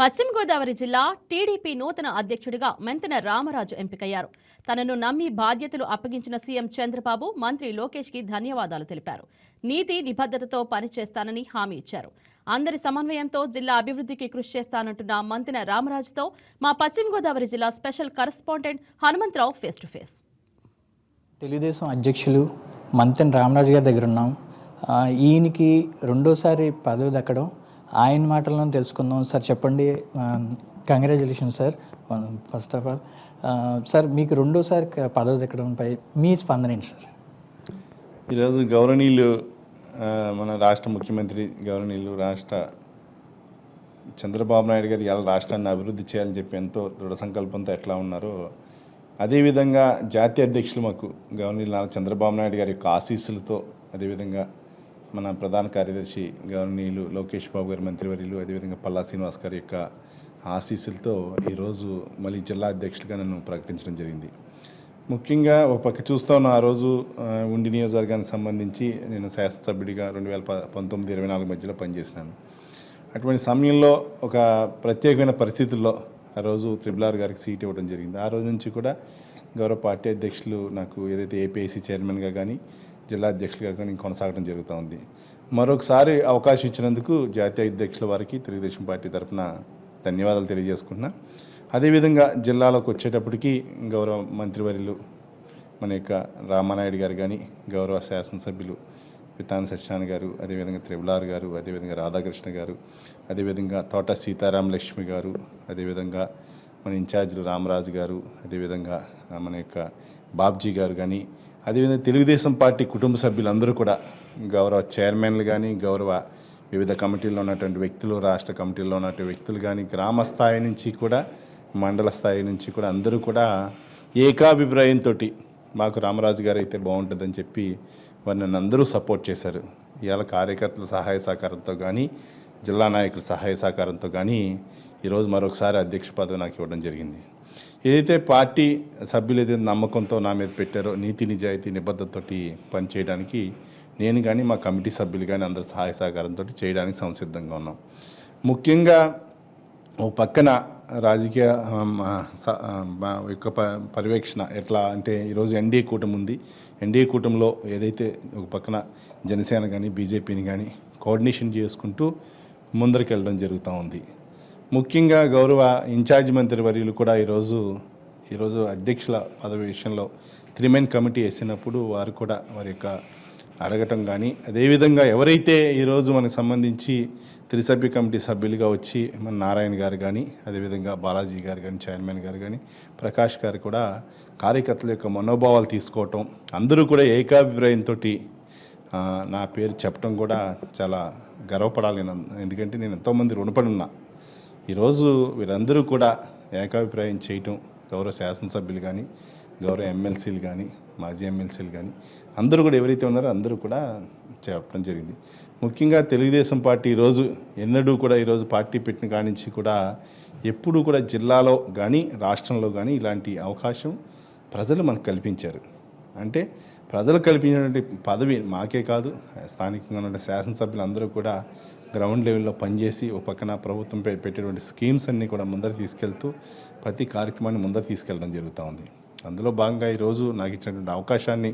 పశ్చిమ గోదావరి జిల్లా టీడీపీ నూతన అధ్యక్షుడిగా మెంతన రామరాజు ఎంపికయ్యారు. తనను నమ్మి బాధ్యతలు అప్పగించిన సీఎం చంద్రబాబు మంత్రి లోకేష్కి ధన్యవాదాలు తెలిపారు. నీతి నిబద్ధతతో పనిచేస్తానని హామీ ఇచ్చారు. అందరి సమన్వయంతో జిల్లా అభివృద్ధికి కృషి చేస్తానంటున్న మంతెన రామరాజుతో మా పశ్చిమ గోదావరి జిల్లా special correspondent Hanumantharao face to face. Telugu Desam అధ్యక్షులు మంతెన రామరాజు గారి దగ్గర ఉన్నాం. ఈయనకి రెండోసారి పదవి దక్కడం, ఆయన మాటలను తెలుసుకుందాం. సార్ చెప్పండి. Congratulation sir, first of all. Sir, మీకు రెండోసారి పదవి దక్కడంపై మీ స్పందన ఏంటి సార్? ఈరోజు గౌరవనీయులు మన రాష్ట్ర ముఖ్యమంత్రి గౌరవనీయులు రాష్ట్ర చంద్రబాబు నాయుడు గారు ఇలా రాష్ట్రాన్ని అభివృద్ధి చేయాలని చెప్పి ఎంతో దృఢ సంకల్పంతో ఎట్లా ఉన్నారో, అదేవిధంగా జాతీయ అధ్యక్షులు మాకు గవర్నర్ చంద్రబాబు నాయుడు గారి యొక్క ఆశీస్సులతో, అదేవిధంగా మన ప్రధాన కార్యదర్శి గవర్నీయులు లోకేష్ బాబు గారి మంత్రివర్యులు, అదేవిధంగా పల్లా శ్రీనివాస్ గారి యొక్క ఆశీస్సులతో ఈరోజు మళ్ళీ జిల్లా అధ్యక్షులుగా నన్ను ప్రకటించడం జరిగింది. ముఖ్యంగా ఒక పక్క చూస్తూ ఉన్న ఆ రోజు ఉండి నియోజకవర్గానికి సంబంధించి నేను శాసనసభ్యుడిగా 2019-24 మధ్యలో పనిచేసినాను. అటువంటి సమయంలో ఒక ప్రత్యేకమైన పరిస్థితుల్లో ఆ రోజు త్రిబుల్ ఆర్ గారికి సీట్ ఇవ్వడం జరిగింది. ఆ రోజు నుంచి కూడా గౌరవ పార్టీ అధ్యక్షులు నాకు ఏదైతే ఏపీఐసీ చైర్మన్గా కానీ జిల్లా అధ్యక్షులుగా కానీ కొనసాగడం జరుగుతూ ఉంది. మరొకసారి అవకాశం ఇచ్చినందుకు జాతీయ అధ్యక్షుల వారికి తెలుగుదేశం పార్టీ తరఫున ధన్యవాదాలు తెలియజేసుకుంటున్నా. అదేవిధంగా జిల్లాలోకి వచ్చేటప్పటికి గౌరవ మంత్రివర్యులు మన యొక్క రామానాయుడు గారు కానీ, గౌరవ శాసనసభ్యులు పితాని సత్యనారాయణ గారు, అదేవిధంగా త్రిబుల్ ఆర్ గారు, అదేవిధంగా రాధాకృష్ణ గారు, అదేవిధంగా తోట సీతారామలక్ష్మి గారు, అదేవిధంగా మన ఇన్ఛార్జీలు రామరాజు గారు, అదేవిధంగా మన యొక్క బాబ్జీ గారు కానీ, అదేవిధంగా తెలుగుదేశం పార్టీ కుటుంబ సభ్యులందరూ కూడా, గౌరవ చైర్మన్లు కానీ, గౌరవ వివిధ కమిటీల్లో ఉన్నటువంటి వ్యక్తులు, రాష్ట్ర కమిటీల్లో ఉన్నటువంటి వ్యక్తులు కానీ, గ్రామ స్థాయి నుంచి కూడా మండల స్థాయి నుంచి కూడా అందరూ కూడా ఏకాభిప్రాయంతో మాకు రామరాజు గారు అయితే బాగుంటుందని చెప్పి వారు నన్ను అందరూ సపోర్ట్ చేశారు. ఇవాళ కార్యకర్తల సహాయ సహకారంతో కానీ, జిల్లా నాయకుల సహాయ సహకారంతో కానీ ఈరోజు మరొకసారి అధ్యక్ష పదవి నాకు ఇవ్వడం జరిగింది. ఏదైతే పార్టీ సభ్యులు ఏదైతే నమ్మకంతో నా మీద పెట్టారో, నీతి నిజాయితీ నిబద్ధతతోటి పనిచేయడానికి నేను కానీ మా కమిటీ సభ్యులు కానీ అందరి సహాయ సహకారంతో చేయడానికి సంసిద్ధంగా ఉన్నాం. ముఖ్యంగా ఓ పక్కన రాజకీయ యొక్క పర్యవేక్షణ ఎట్లా అంటే, ఈరోజు ఎన్డీఏ కూటమి ఉంది. ఎన్డీఏ కూటమిలో ఏదైతే ఒక పక్కన జనసేన కానీ బీజేపీని కానీ కోఆర్డినేషన్ చేసుకుంటూ ముందరికి వెళ్ళడం జరుగుతూ ఉంది. ముఖ్యంగా గౌరవ ఇన్ఛార్జ్ మంత్రి వర్యులు కూడా ఈరోజు అధ్యక్షుల పదవి విషయంలో 3-man కమిటీ వేసినప్పుడు వారు కూడా వారి యొక్క అడగటం కానీ, అదేవిధంగా ఎవరైతే ఈరోజు మనకు సంబంధించి త్రిసభ్య కమిటీ సభ్యులుగా వచ్చి మన నారాయణ గారు కానీ, అదేవిధంగా బాలాజీ గారు కానీ, చైర్మన్ గారు కానీ, ప్రకాష్ గారు కూడా కార్యకర్తల యొక్క మనోభావాలు తీసుకోవటం, అందరూ కూడా ఏకాభిప్రాయంతో నా పేరు చెప్పడం కూడా చాలా గర్వపడాలి. ఎందుకంటే నేను ఎంతోమంది రుణపడి ఉన్నా. ఈరోజు వీరందరూ కూడా ఏకాభిప్రాయం చేయటం, గౌరవ శాసనసభ్యులు కానీ, గౌరవ ఎమ్మెల్సీలు కానీ, మాజీ ఎమ్మెల్సీలు కానీ అందరూ కూడా ఎవరైతే ఉన్నారో అందరూ కూడా చెప్పడం జరిగింది. ముఖ్యంగా తెలుగుదేశం పార్టీ ఎన్నడూ కూడా ఈరోజు పార్టీ పెట్టిన కాడి నుంచి కూడా ఎప్పుడూ కూడా జిల్లాలో కానీ రాష్ట్రంలో కానీ ఇలాంటి అవకాశం ప్రజలు మనకు కల్పించారు. అంటే ప్రజలు కల్పించినటువంటి పదవి మాకే కాదు, స్థానికంగా ఉన్న శాసనసభ్యులు అందరూ కూడా గ్రౌండ్ లెవెల్లో పనిచేసి ఒక పక్కన ప్రభుత్వం పెట్టేటువంటి స్కీమ్స్ అన్నీ కూడా ముందర తీసుకెళ్తూ ప్రతి కార్యక్రమాన్ని ముందర తీసుకెళ్ళడం జరుగుతూ ఉంది. అందులో భాగంగా ఈరోజు నాకు ఇచ్చినటువంటి అవకాశాన్ని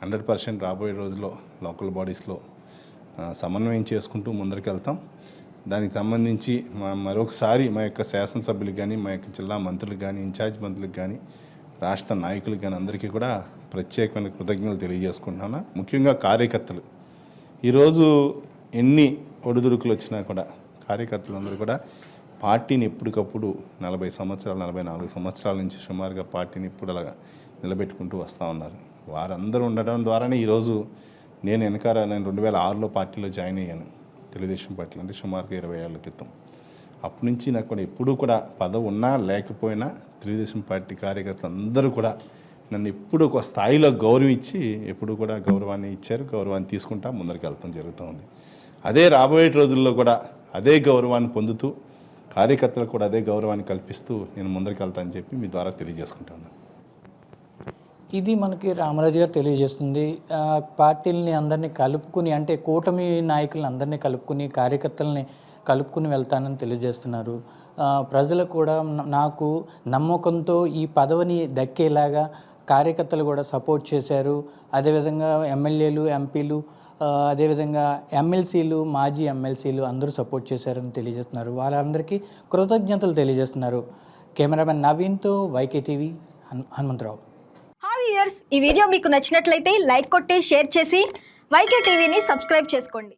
100% రాబోయే రోజుల్లో లోకల్ బాడీస్లో సమన్వయం చేసుకుంటూ ముందరికి వెళ్తాం. దానికి సంబంధించి మరొకసారి మా యొక్క శాసనసభ్యులకు కానీ, మా యొక్క జిల్లా మంత్రులకు కానీ, ఇన్ఛార్జ్ మంత్రులకు కానీ, రాష్ట్ర నాయకులకు కానీ అందరికీ కూడా ప్రత్యేకమైన కృతజ్ఞతలు తెలియజేసుకుంటున్నాను. ముఖ్యంగా కార్యకర్తలు ఈరోజు ఎన్ని ఒడిదుడుకులు వచ్చినా కూడా కార్యకర్తలందరూ కూడా పార్టీని ఎప్పటికప్పుడు 44 సంవత్సరాల నుంచి సుమారుగా పార్టీని ఇప్పుడు అలాగా నిలబెట్టుకుంటూ వస్తూ ఉన్నారు. వారందరూ ఉండడం ద్వారానే ఈరోజు నేను 2006లో పార్టీలో జాయిన్ అయ్యాను, తెలుగుదేశం పార్టీలో, అంటే సుమారుగా 20 ఏళ్ల క్రితం. అప్పటి నుంచి నాకు కూడా ఎప్పుడూ కూడా పదవి ఉన్నా లేకపోయినా తెలుగుదేశం పార్టీ కార్యకర్తలు అందరూ కూడా నన్ను ఎప్పుడు ఒక స్థాయిలో గౌరవించి ఎప్పుడు కూడా గౌరవాన్ని ఇచ్చారు. గౌరవాన్ని తీసుకుంటా ముందరికి వెళ్తాం జరుగుతూ ఉంది. అదే రాబోయే రోజుల్లో కూడా అదే గౌరవాన్ని పొందుతూ కార్యకర్తలకు కూడా అదే గౌరవాన్ని కల్పిస్తూ నేను ముందరికి వెళ్తానని చెప్పి మీ ద్వారా తెలియజేసుకుంటాను. ఇది మనకి రామరాజు గారు తెలియజేస్తుంది. పార్టీలని అందరినీ కలుపుకుని, అంటే కూటమి నాయకులను అందరినీ కలుపుకుని కార్యకర్తలని కలుపుకుని వెళ్తానని తెలియజేస్తున్నారు. ప్రజలు కూడా నాకు నమ్మకంతో ఈ పదవిని దక్కేలాగా కార్యకర్తలు కూడా సపోర్ట్ చేశారు. అదేవిధంగా ఎమ్మెల్యేలు, ఎంపీలు, అదేవిధంగా ఎమ్మెల్సీలు, మాజీ ఎమ్మెల్సీలు అందరూ సపోర్ట్ చేశారని తెలియజేస్తున్నారు. వాళ్ళందరికీ కృతజ్ఞతలు తెలియజేస్తున్నారు. కెమెరామెన్ నవీన్తో YK TV Hanumantharao. Hi viewers, ఈ వీడియో మీకు నచ్చినట్లయితే లైక్ కొట్టి షేర్ చేసి వైకే టీవీని సబ్స్క్రైబ్ చేసుకోండి.